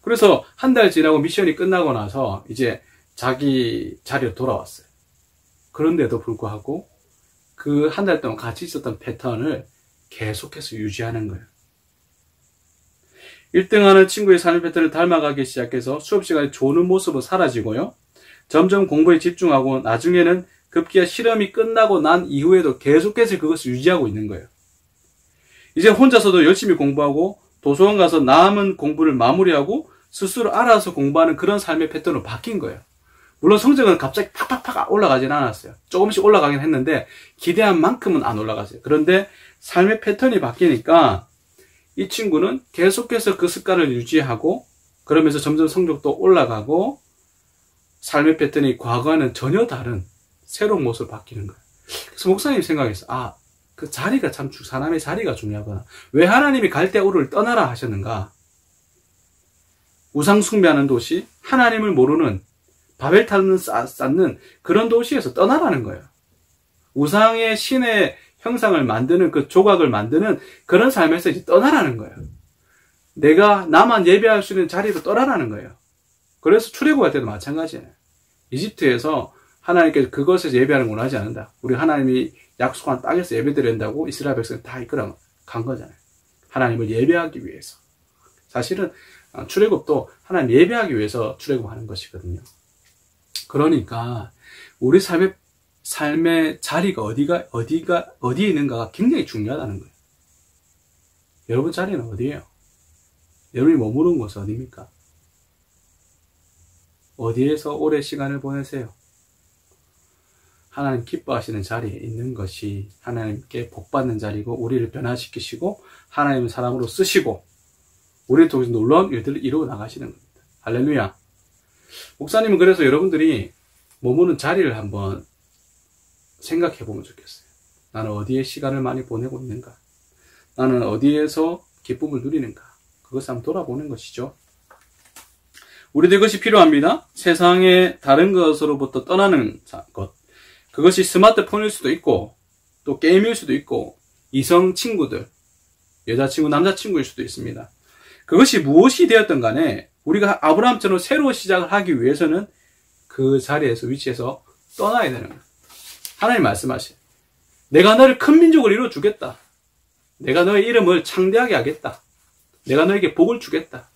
그래서 한 달 지나고 미션이 끝나고 나서 이제 자기 자리로 돌아왔어요. 그런데도 불구하고 그 한 달 동안 같이 있었던 패턴을 계속해서 유지하는 거예요. 1등하는 친구의 삶의 패턴을 닮아가기 시작해서 수업 시간에 조는 모습은 사라지고요. 점점 공부에 집중하고 나중에는 급기야 실험이 끝나고 난 이후에도 계속해서 그것을 유지하고 있는 거예요. 이제 혼자서도 열심히 공부하고 도서관 가서 남은 공부를 마무리하고 스스로 알아서 공부하는 그런 삶의 패턴으로 바뀐 거예요. 물론 성적은 갑자기 팍팍팍 올라가진 않았어요. 조금씩 올라가긴 했는데 기대한 만큼은 안 올라갔어요. 그런데 삶의 패턴이 바뀌니까 이 친구는 계속해서 그 습관을 유지하고 그러면서 점점 성적도 올라가고 삶의 패턴이 과거와는 전혀 다른 새로운 모습으로 바뀌는 거예요. 그래서 목사님 생각했어요. 그 자리가 참 사람의 자리가 중요하구나. 왜 하나님이 갈대우르를 떠나라 하셨는가? 우상 숭배하는 도시, 하나님을 모르는 바벨탑을 쌓는 그런 도시에서 떠나라는 거예요. 우상의 신의 형상을 만드는 그 조각을 만드는 그런 삶에서 이제 떠나라는 거예요. 내가 나만 예배할 수 있는 자리로 떠나라는 거예요. 그래서 출애굽할 때도 마찬가지예요. 이집트에서 하나님께서 그것에서 예배하는 걸 원하지 않는다. 우리 하나님이 약속한 땅에서 예배드려야 된다고 이스라엘 백성이 다 이끌어 간 거잖아요. 하나님을 예배하기 위해서. 사실은 출애굽도 하나님 예배하기 위해서 출애굽하는 것이거든요. 그러니까 우리 삶의 자리가 어디에 있는가가 굉장히 중요하다는 거예요. 여러분 자리는 어디예요? 여러분이 머무는 곳은 어디입니까? 어디에서 오래 시간을 보내세요? 하나님 기뻐하시는 자리에 있는 것이 하나님께 복받는 자리고 우리를 변화시키시고 하나님을 사람으로 쓰시고 우리를 통해서 놀라운 일들을 이루어 나가시는 겁니다. 할렐루야. 목사님은 그래서 여러분들이 머무는 자리를 한번 생각해 보면 좋겠어요. 나는 어디에 시간을 많이 보내고 있는가? 나는 어디에서 기쁨을 누리는가? 그것을 한번 돌아보는 것이죠. 우리도 이것이 필요합니다. 세상의 다른 것으로부터 떠나는 것. 그것이 스마트폰일 수도 있고 또 게임일 수도 있고 이성 친구들, 여자친구, 남자친구일 수도 있습니다. 그것이 무엇이 되었든 간에 우리가 아브라함처럼 새로운 시작을 하기 위해서는 그 자리에서 위치에서 떠나야 되는 거예요. 하나님 말씀하셔요. 내가 너를 큰 민족을 이루어주겠다. 내가 너의 이름을 창대하게 하겠다. 내가 너에게 복을 주겠다.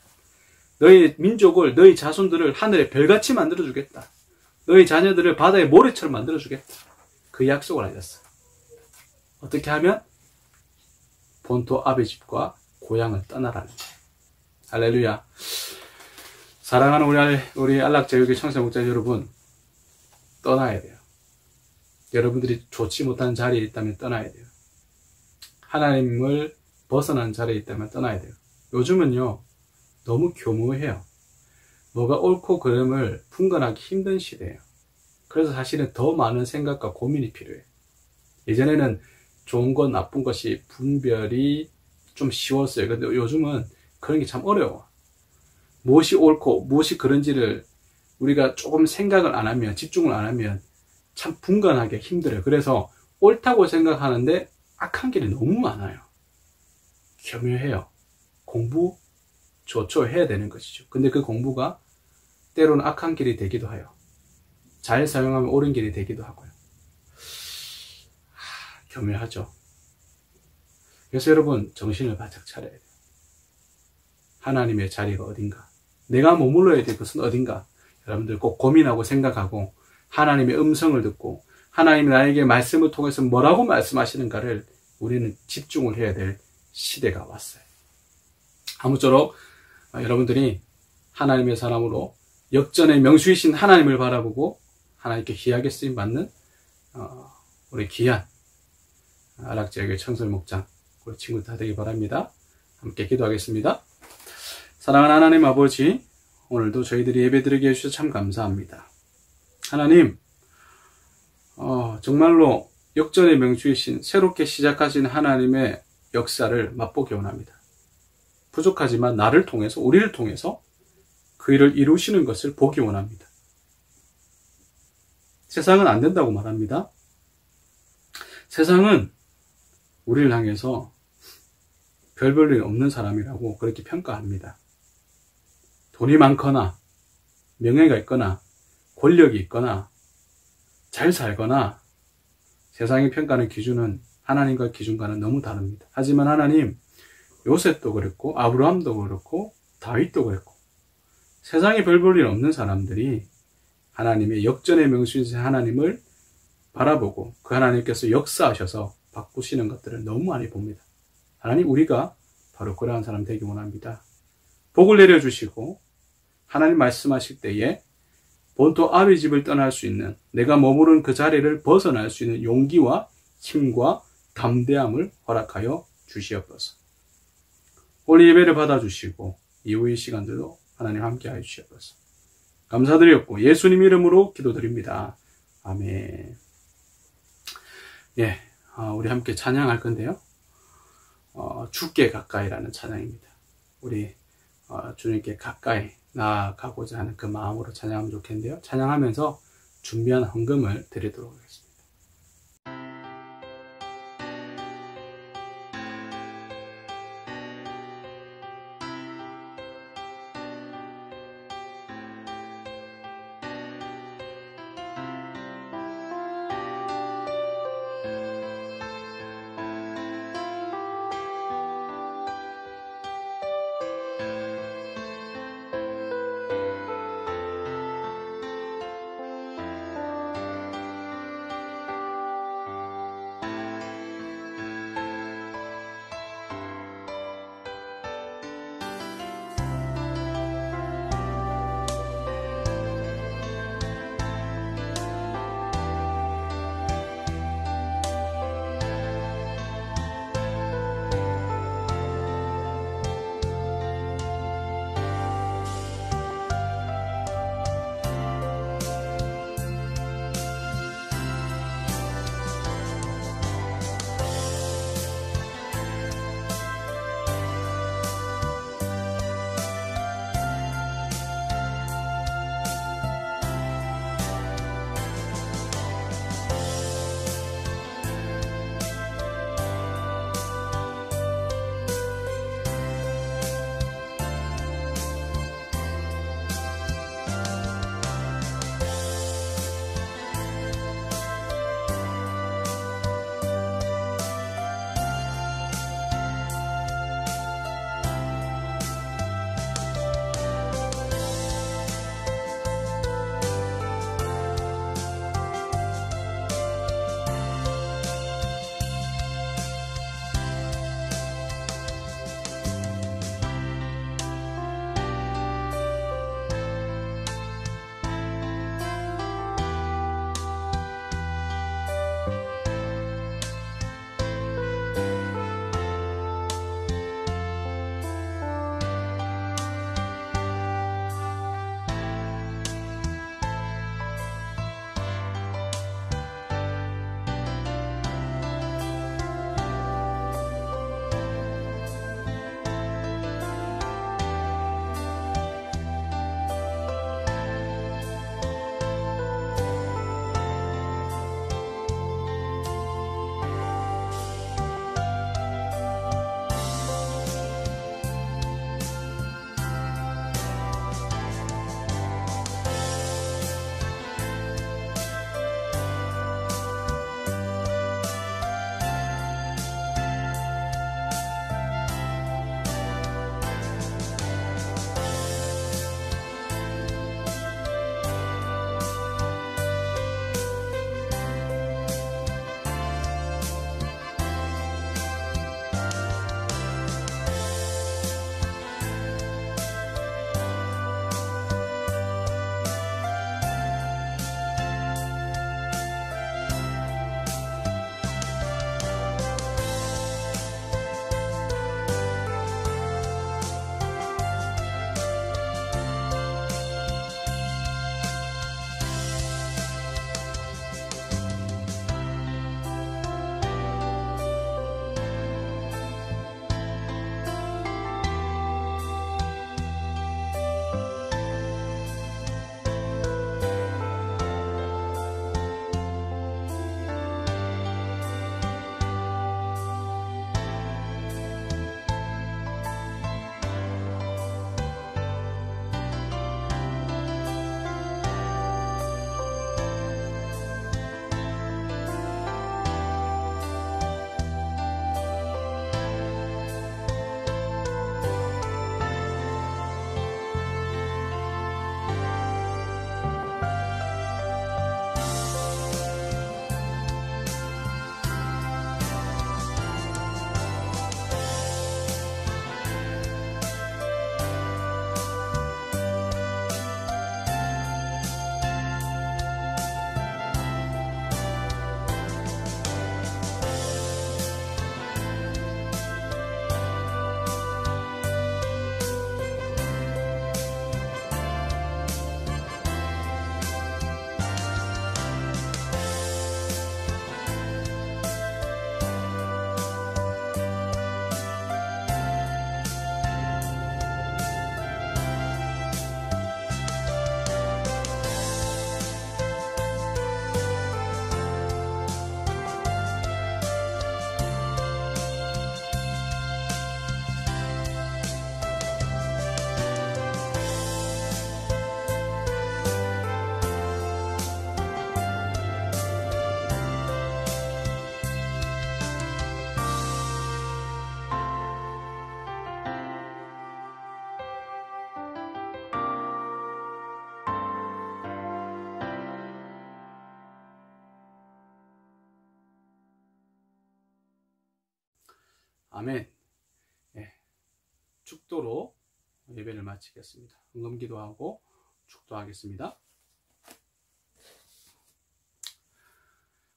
너희 민족을, 너희 자손들을 하늘의 별같이 만들어주겠다. 너희 자녀들을 바다의 모래처럼 만들어주겠다. 그 약속을 하셨어요. 어떻게 하면? 본토 아비 집과 고향을 떠나라는 거예요. 할렐루야. 사랑하는 우리 안락제일교회 청소년 목자 여러분, 떠나야 돼요. 여러분들이 좋지 못한 자리에 있다면 떠나야 돼요. 하나님을 벗어난 자리에 있다면 떠나야 돼요. 요즘은요, 너무 교묘해요. 뭐가 옳고 그름을 분간하기 힘든 시대예요. 그래서 사실은 더 많은 생각과 고민이 필요해요. 예전에는 좋은 것, 나쁜 것이 분별이 좀 쉬웠어요. 근데 요즘은 그런 게 참 어려워. 무엇이 옳고 무엇이 그런지를 우리가 조금 생각을 안 하면, 집중을 안 하면 참 분간하기 힘들어요. 그래서 옳다고 생각하는데 악한 길이 너무 많아요. 교묘해요. 공부 좋죠. 해야 되는 것이죠. 근데 그 공부가 때로는 악한 길이 되기도 해요. 잘 사용하면 옳은 길이 되기도 하고요. 교묘하죠. 그래서 여러분 정신을 바짝 차려야 돼요. 하나님의 자리가 어딘가, 내가 머물러야 될 것은 어딘가, 여러분들 꼭 고민하고 생각하고 하나님의 음성을 듣고 하나님이 나에게 말씀을 통해서 뭐라고 말씀하시는가를 우리는 집중을 해야 될 시대가 왔어요. 아무쪼록 여러분들이 하나님의 사람으로 역전의 명수이신 하나님을 바라보고 하나님께 귀하게 쓰임받는 우리 귀한 안락제일교회 청소년 목장 우리 친구들 다 되기 바랍니다. 함께 기도하겠습니다. 사랑하는 하나님 아버지, 오늘도 저희들이 예배드리게 해주셔서 참 감사합니다. 하나님, 정말로 역전의 명주이신 새롭게 시작하신 하나님의 역사를 맛보기 원합니다. 부족하지만 나를 통해서, 우리를 통해서 그 일을 이루시는 것을 보기 원합니다. 세상은 안 된다고 말합니다. 세상은 우리를 향해서 별 볼 일 없는 사람이라고 그렇게 평가합니다. 돈이 많거나 명예가 있거나 권력이 있거나 잘 살거나 세상이 평가하는 기준은 하나님과 기준과는 너무 다릅니다. 하지만 하나님, 요셉도 그랬고 아브라함도 그렇고 다윗도 그랬고 세상에 별 볼 일 없는 사람들이 하나님의 역전의 명수이신 하나님을 바라보고 그 하나님께서 역사하셔서 바꾸시는 것들을 너무 많이 봅니다. 하나님, 우리가 바로 그러한 사람 되기 원합니다. 복을 내려주시고 하나님 말씀하실 때에 본토 아비 집을 떠날 수 있는, 내가 머무른 그 자리를 벗어날 수 있는 용기와 힘과 담대함을 허락하여 주시옵소서. 오늘 예배를 받아주시고 이후의 시간들도 하나님 함께하여 주시옵소서. 감사드렸고 예수님 이름으로 기도드립니다. 아멘. 예, 우리 함께 찬양할 건데요. 주께 가까이라는 찬양입니다. 우리 주님께 가까이 나아가고자 하는 그 마음으로 찬양하면 좋겠는데요. 찬양하면서 준비한 헌금을 드리도록 하겠습니다. 아멘. 예, 축도로 예배를 마치겠습니다. 응금기도하고 축도하겠습니다.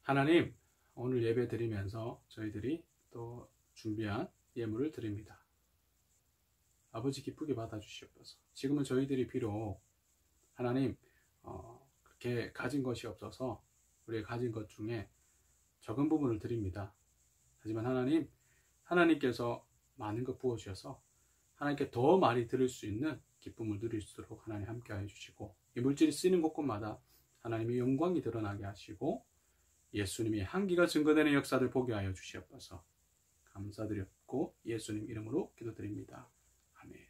하나님, 오늘 예배 드리면서 저희들이 또 준비한 예물을 드립니다. 아버지 기쁘게 받아주시옵소서. 지금은 저희들이 비록 하나님 그렇게 가진 것이 없어서 우리가 가진 것 중에 적은 부분을 드립니다. 하지만 하나님, 하나님께서 많은 것 부어주셔서 하나님께 더 많이 드릴 수 있는 기쁨을 누릴 수 있도록 하나님 함께하여 주시고, 이 물질이 쓰이는 곳곳마다 하나님의 영광이 드러나게 하시고 예수님의 향기가 증거되는 역사를 보게 하여 주시옵소서. 감사드렸고 예수님 이름으로 기도드립니다. 아멘.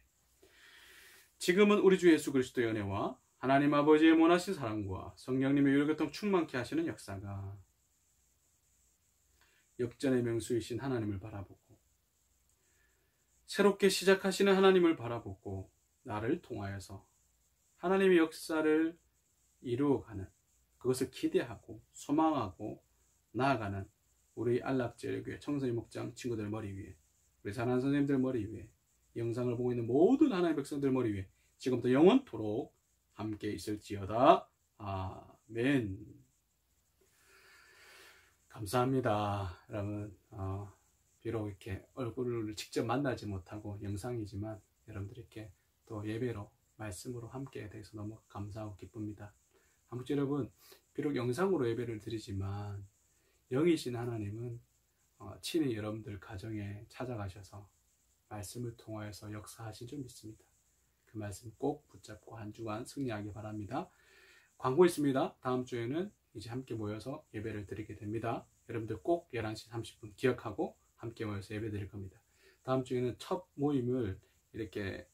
지금은 우리 주 예수 그리스도의 은혜와 하나님 아버지의 원하신 사랑과 성령님의 유료교통 충만케 하시는 역사가 역전의 명수이신 하나님을 바라보고 새롭게 시작하시는 하나님을 바라보고 나를 통하여서 하나님의 역사를 이루어가는, 그것을 기대하고 소망하고 나아가는 우리 안락제일교회 청소년 목장 친구들 머리 위에, 우리 사랑하는 선생님들 머리 위에, 영상을 보고 있는 모든 하나님의 백성들 머리 위에 지금부터 영원토록 함께 있을지어다. 아멘. 감사합니다. 여러분, 비록 이렇게 얼굴을 직접 만나지 못하고 영상이지만 여러분들 이렇게 또 예배로 말씀으로 함께 돼서 너무 감사하고 기쁩니다. 아무튼 여러분, 비록 영상으로 예배를 드리지만 영이신 하나님은 친히 여러분들 가정에 찾아가셔서 말씀을 통하여서 역사하신 줄 믿습니다. 그 말씀 꼭 붙잡고 한 주간 승리하기 바랍니다. 광고 있습니다. 다음 주에는 이제 함께 모여서 예배를 드리게 됩니다. 여러분들 꼭 11시 30분 기억하고 함께 모여서 예배 드릴 겁니다. 다음 주에는 첫 모임을 이렇게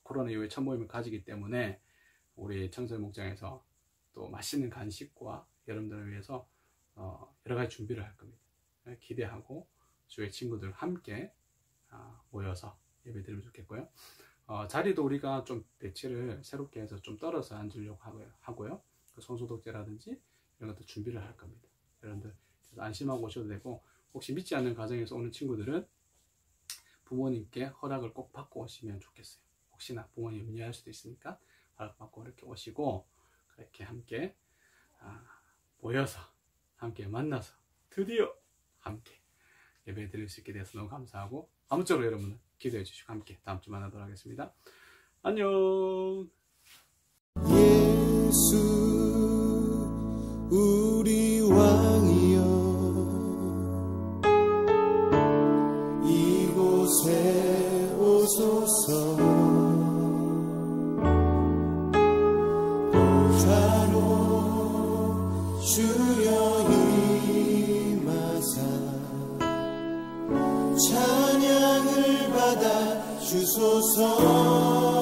코로나 이후에 첫 모임을 가지기 때문에 우리 청소년 목장에서 또 맛있는 간식과 여러분들을 위해서 여러 가지 준비를 할 겁니다. 기대하고 주의 친구들 함께 모여서 예배 드리면 좋겠고요. 자리도 우리가 좀 배치를 새롭게 해서 좀 떨어서 앉으려고 하고요. 그 손소독제라든지 이런 것도 준비를 할 겁니다. 여러분들 안심하고 오셔도 되고, 혹시 믿지 않는 가정에서 오는 친구들은 부모님께 허락을 꼭 받고 오시면 좋겠어요. 혹시나 부모님이 문의할 수도 있으니까 허락받고 이렇게 오시고, 그렇게 함께 모여서 함께 만나서 드디어 함께 예배 드릴 수 있게 돼서 너무 감사하고, 아무쪼록 여러분은 기도해 주시고 함께 다음 주 만나도록 하겠습니다. 안녕. 예수 우리 왕이여, 이곳에 오소서. 보좌로 주여 임하사 찬양을 받아 주소서.